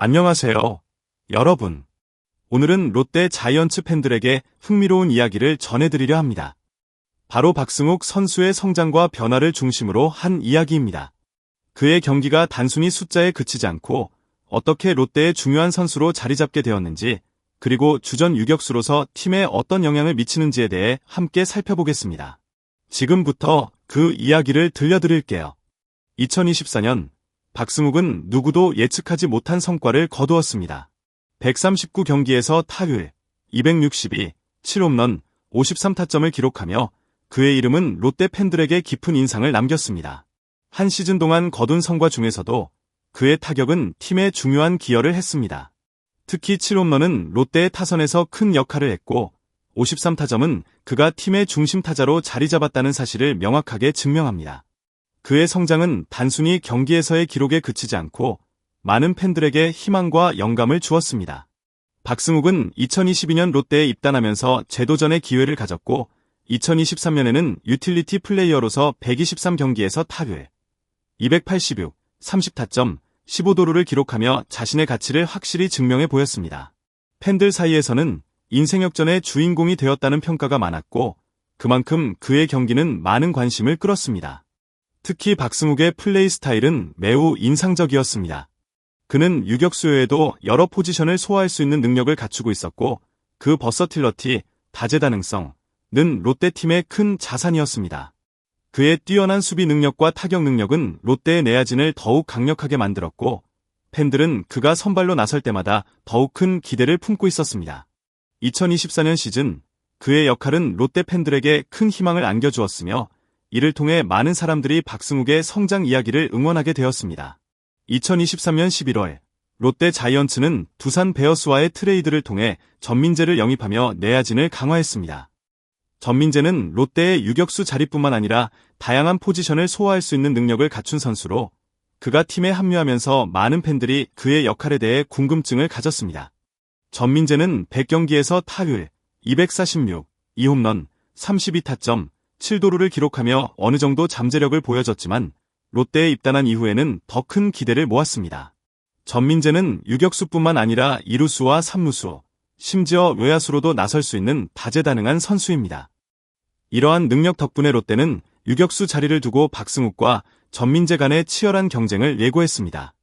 안녕하세요, 여러분. 오늘은 롯데 자이언츠 팬들에게 흥미로운 이야기를 전해드리려 합니다. 바로 박승욱 선수의 성장과 변화를 중심으로 한 이야기입니다. 그의 경기가 단순히 숫자에 그치지 않고 어떻게 롯데의 중요한 선수로 자리 잡게 되었는지, 그리고 주전 유격수로서 팀에 어떤 영향을 미치는지에 대해 함께 살펴보겠습니다. 지금부터 그 이야기를 들려드릴게요. 2024년 박승욱은 누구도 예측하지 못한 성과를 거두었습니다. 139경기에서 타율 262, 7홈런, 53타점을 기록하며 그의 이름은 롯데 팬들에게 깊은 인상을 남겼습니다. 한 시즌 동안 거둔 성과 중에서도 그의 타격은 팀에 중요한 기여를 했습니다. 특히 7홈런은 롯데의 타선에서 큰 역할을 했고 53타점은 그가 팀의 중심 타자로 자리 잡았다는 사실을 명확하게 증명합니다. 그의 성장은 단순히 경기에서의 기록에 그치지 않고 많은 팬들에게 희망과 영감을 주었습니다. 박승욱은 2022년 롯데에 입단하면서 재도전의 기회를 가졌고 2023년에는 유틸리티 플레이어로서 123경기에서 타율 286, 30타점, 15도루를 기록하며 자신의 가치를 확실히 증명해 보였습니다. 팬들 사이에서는 인생 역전의 주인공이 되었다는 평가가 많았고 그만큼 그의 경기는 많은 관심을 끌었습니다. 특히 박승욱의 플레이 스타일은 매우 인상적이었습니다. 그는 유격수 외에도 여러 포지션을 소화할 수 있는 능력을 갖추고 있었고 그 버서틸러티, 다재다능성은 롯데팀의 큰 자산이었습니다. 그의 뛰어난 수비 능력과 타격 능력은 롯데의 내야진을 더욱 강력하게 만들었고 팬들은 그가 선발로 나설 때마다 더욱 큰 기대를 품고 있었습니다. 2024년 시즌 그의 역할은 롯데 팬들에게 큰 희망을 안겨주었으며 이를 통해 많은 사람들이 박승욱의 성장 이야기를 응원하게 되었습니다. 2023년 11월 롯데 자이언츠는 두산 베어스와의 트레이드를 통해 전민재를 영입하며 내야진을 강화했습니다. 전민재는 롯데의 유격수 자리뿐만 아니라 다양한 포지션을 소화할 수 있는 능력을 갖춘 선수로 그가 팀에 합류하면서 많은 팬들이 그의 역할에 대해 궁금증을 가졌습니다. 전민재는 100경기에서 타율 246, 2홈런, 32타점, 7도루를 기록하며 어느 정도 잠재력을 보여줬지만 롯데에 입단한 이후에는 더 큰 기대를 모았습니다. 전민재는 유격수뿐만 아니라 이루수와 삼루수, 심지어 외야수로도 나설 수 있는 다재다능한 선수입니다. 이러한 능력 덕분에 롯데는 유격수 자리를 두고 박승욱과 전민재 간의 치열한 경쟁을 예고했습니다.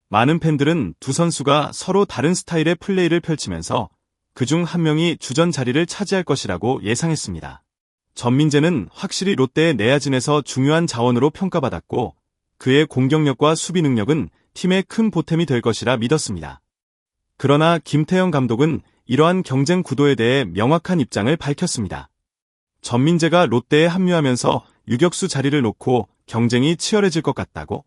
많은 팬들은 두 선수가 서로 다른 스타일의 플레이를 펼치면서 그중 한 명이 주전 자리를 차지할 것이라고 예상했습니다. 전민재는 확실히 롯데의 내야진에서 중요한 자원으로 평가받았고 그의 공격력과 수비 능력은 팀의 큰 보탬이 될 것이라 믿었습니다. 그러나 김태형 감독은 이러한 경쟁 구도에 대해 명확한 입장을 밝혔습니다. 전민재가 롯데에 합류하면서 유격수 자리를 놓고 경쟁이 치열해질 것 같다고?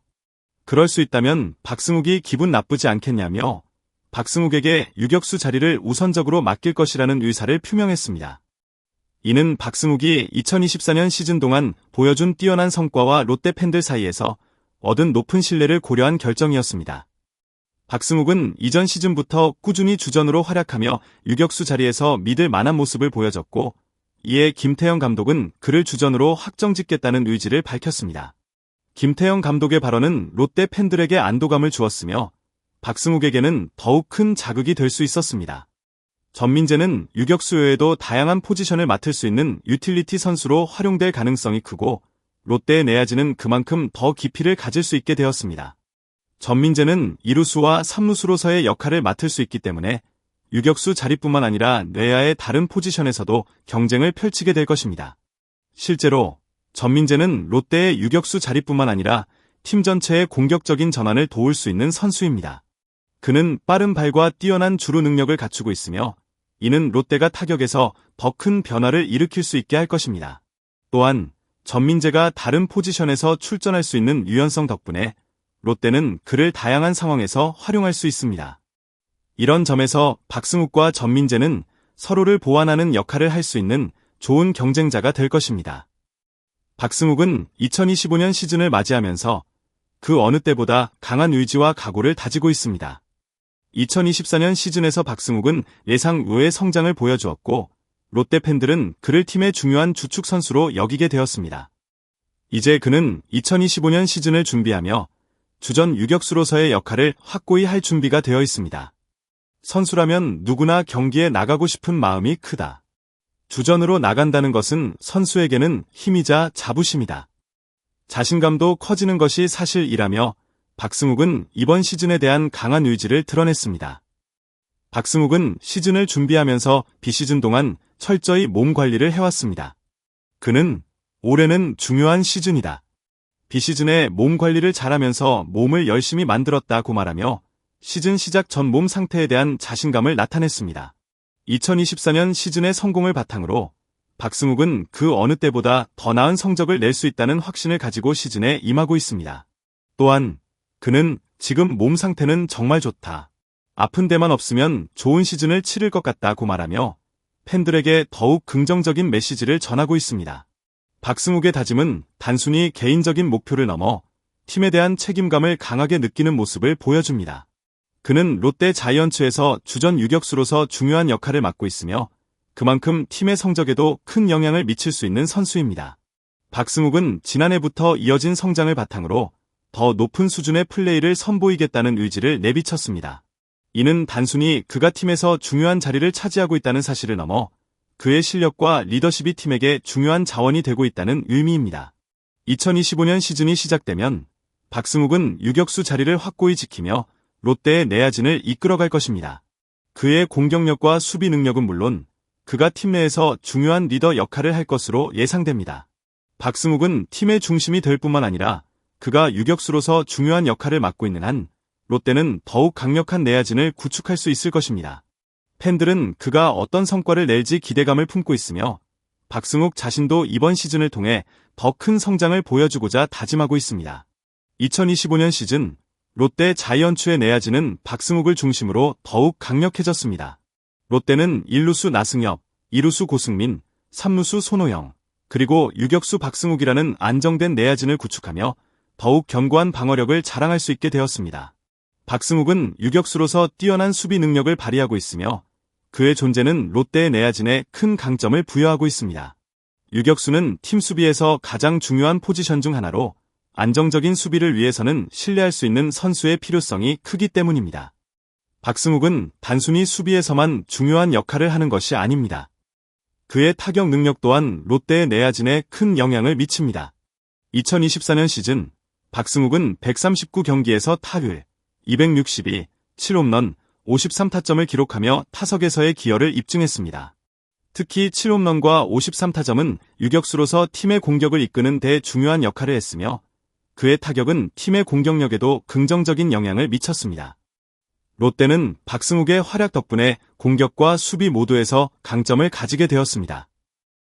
그럴 수 있다면 박승욱이 기분 나쁘지 않겠냐며 박승욱에게 유격수 자리를 우선적으로 맡길 것이라는 의사를 표명했습니다. 이는 박승욱이 2024년 시즌 동안 보여준 뛰어난 성과와 롯데 팬들 사이에서 얻은 높은 신뢰를 고려한 결정이었습니다. 박승욱은 이전 시즌부터 꾸준히 주전으로 활약하며 유격수 자리에서 믿을 만한 모습을 보여줬고 이에 김태형 감독은 그를 주전으로 확정짓겠다는 의지를 밝혔습니다. 김태형 감독의 발언은 롯데 팬들에게 안도감을 주었으며 박승욱에게는 더욱 큰 자극이 될 수 있었습니다. 전민재는 유격수 외에도 다양한 포지션을 맡을 수 있는 유틸리티 선수로 활용될 가능성이 크고 롯데의 내야진은 그만큼 더 깊이를 가질 수 있게 되었습니다. 전민재는 이루수와 삼루수로서의 역할을 맡을 수 있기 때문에 유격수 자리뿐만 아니라 내야의 다른 포지션에서도 경쟁을 펼치게 될 것입니다. 실제로 전민재는 롯데의 유격수 자리뿐만 아니라 팀 전체의 공격적인 전환을 도울 수 있는 선수입니다. 그는 빠른 발과 뛰어난 주루 능력을 갖추고 있으며 이는 롯데가 타격에서 더 큰 변화를 일으킬 수 있게 할 것입니다. 또한 전민재가 다른 포지션에서 출전할 수 있는 유연성 덕분에 롯데는 그를 다양한 상황에서 활용할 수 있습니다. 이런 점에서 박승욱과 전민재는 서로를 보완하는 역할을 할 수 있는 좋은 경쟁자가 될 것입니다. 박승욱은 2025년 시즌을 맞이하면서 그 어느 때보다 강한 의지와 각오를 다지고 있습니다. 2024년 시즌에서 박승욱은 예상 외의 성장을 보여주었고 롯데 팬들은 그를 팀의 중요한 주축 선수로 여기게 되었습니다. 이제 그는 2025년 시즌을 준비하며 주전 유격수로서의 역할을 확고히 할 준비가 되어 있습니다. 선수라면 누구나 경기에 나가고 싶은 마음이 크다. 주전으로 나간다는 것은 선수에게는 힘이자 자부심이다. 자신감도 커지는 것이 사실이라며 박승욱은 이번 시즌에 대한 강한 의지를 드러냈습니다. 박승욱은 시즌을 준비하면서 비시즌 동안 철저히 몸 관리를 해왔습니다. 그는 올해는 중요한 시즌이다. 비시즌에 몸 관리를 잘하면서 몸을 열심히 만들었다고 말하며 시즌 시작 전 몸 상태에 대한 자신감을 나타냈습니다. 2024년 시즌의 성공을 바탕으로 박승욱은 그 어느 때보다 더 나은 성적을 낼 수 있다는 확신을 가지고 시즌에 임하고 있습니다. 또한 그는 지금 몸 상태는 정말 좋다. 아픈 데만 없으면 좋은 시즌을 치를 것 같다고 말하며 팬들에게 더욱 긍정적인 메시지를 전하고 있습니다. 박승욱의 다짐은 단순히 개인적인 목표를 넘어 팀에 대한 책임감을 강하게 느끼는 모습을 보여줍니다. 그는 롯데 자이언츠에서 주전 유격수로서 중요한 역할을 맡고 있으며 그만큼 팀의 성적에도 큰 영향을 미칠 수 있는 선수입니다. 박승욱은 지난해부터 이어진 성장을 바탕으로 더 높은 수준의 플레이를 선보이겠다는 의지를 내비쳤습니다. 이는 단순히 그가 팀에서 중요한 자리를 차지하고 있다는 사실을 넘어 그의 실력과 리더십이 팀에게 중요한 자원이 되고 있다는 의미입니다. 2025년 시즌이 시작되면 박승욱은 유격수 자리를 확고히 지키며 롯데의 내야진을 이끌어갈 것입니다. 그의 공격력과 수비 능력은 물론 그가 팀 내에서 중요한 리더 역할을 할 것으로 예상됩니다. 박승욱은 팀의 중심이 될 뿐만 아니라 그가 유격수로서 중요한 역할을 맡고 있는 한 롯데는 더욱 강력한 내야진을 구축할 수 있을 것입니다. 팬들은 그가 어떤 성과를 낼지 기대감을 품고 있으며 박승욱 자신도 이번 시즌을 통해 더 큰 성장을 보여주고자 다짐하고 있습니다. 2025년 시즌 롯데 자이언츠의 내야진은 박승욱을 중심으로 더욱 강력해졌습니다. 롯데는 1루수 나승엽, 2루수 고승민, 3루수 손호영, 그리고 유격수 박승욱이라는 안정된 내야진을 구축하며 더욱 견고한 방어력을 자랑할 수 있게 되었습니다. 박승욱은 유격수로서 뛰어난 수비 능력을 발휘하고 있으며 그의 존재는 롯데의 내야진에 큰 강점을 부여하고 있습니다. 유격수는 팀 수비에서 가장 중요한 포지션 중 하나로 안정적인 수비를 위해서는 신뢰할 수 있는 선수의 필요성이 크기 때문입니다. 박승욱은 단순히 수비에서만 중요한 역할을 하는 것이 아닙니다. 그의 타격 능력 또한 롯데의 내야진에 큰 영향을 미칩니다. 2024년 시즌 박승욱은 139경기에서 타율 262, 7홈런, 53타점을 기록하며 타석에서의 기여를 입증했습니다. 특히 7홈런과 53타점은 유격수로서 팀의 공격을 이끄는 데 중요한 역할을 했으며 그의 타격은 팀의 공격력에도 긍정적인 영향을 미쳤습니다. 롯데는 박승욱의 활약 덕분에 공격과 수비 모두에서 강점을 가지게 되었습니다.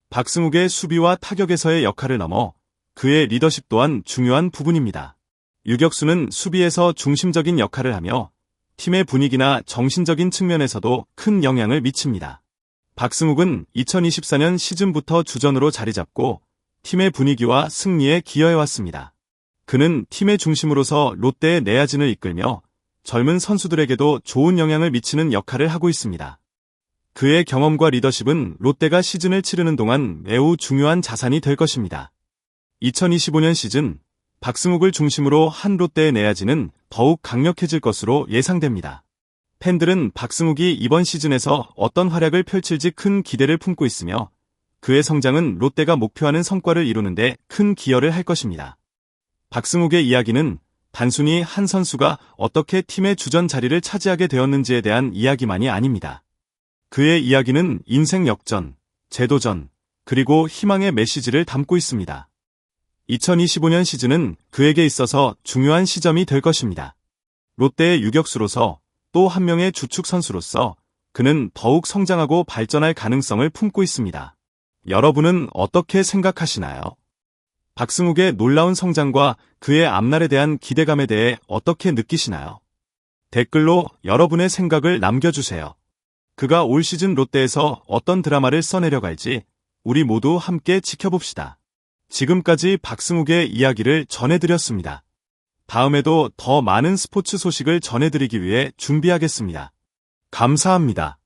박승욱의 수비와 타격에서의 역할을 넘어 그의 리더십 또한 중요한 부분입니다. 유격수는 수비에서 중심적인 역할을 하며 팀의 분위기나 정신적인 측면에서도 큰 영향을 미칩니다. 박승욱은 2024년 시즌부터 주전으로 자리 잡고 팀의 분위기와 승리에 기여해왔습니다. 그는 팀의 중심으로서 롯데의 내야진을 이끌며 젊은 선수들에게도 좋은 영향을 미치는 역할을 하고 있습니다. 그의 경험과 리더십은 롯데가 시즌을 치르는 동안 매우 중요한 자산이 될 것입니다. 2025년 시즌 박승욱을 중심으로 한 롯데의 내야진은 더욱 강력해질 것으로 예상됩니다. 팬들은 박승욱이 이번 시즌에서 어떤 활약을 펼칠지 큰 기대를 품고 있으며 그의 성장은 롯데가 목표하는 성과를 이루는 데 큰 기여를 할 것입니다. 박승욱의 이야기는 단순히 한 선수가 어떻게 팀의 주전 자리를 차지하게 되었는지에 대한 이야기만이 아닙니다. 그의 이야기는 인생 역전, 재도전, 그리고 희망의 메시지를 담고 있습니다. 2025년 시즌은 그에게 있어서 중요한 시점이 될 것입니다. 롯데의 유격수로서 또 한 명의 주축 선수로서 그는 더욱 성장하고 발전할 가능성을 품고 있습니다. 여러분은 어떻게 생각하시나요? 박승욱의 놀라운 성장과 그의 앞날에 대한 기대감에 대해 어떻게 느끼시나요? 댓글로 여러분의 생각을 남겨주세요. 그가 올 시즌 롯데에서 어떤 드라마를 써내려갈지 우리 모두 함께 지켜봅시다. 지금까지 박승욱의 이야기를 전해드렸습니다. 다음에도 더 많은 스포츠 소식을 전해드리기 위해 준비하겠습니다. 감사합니다.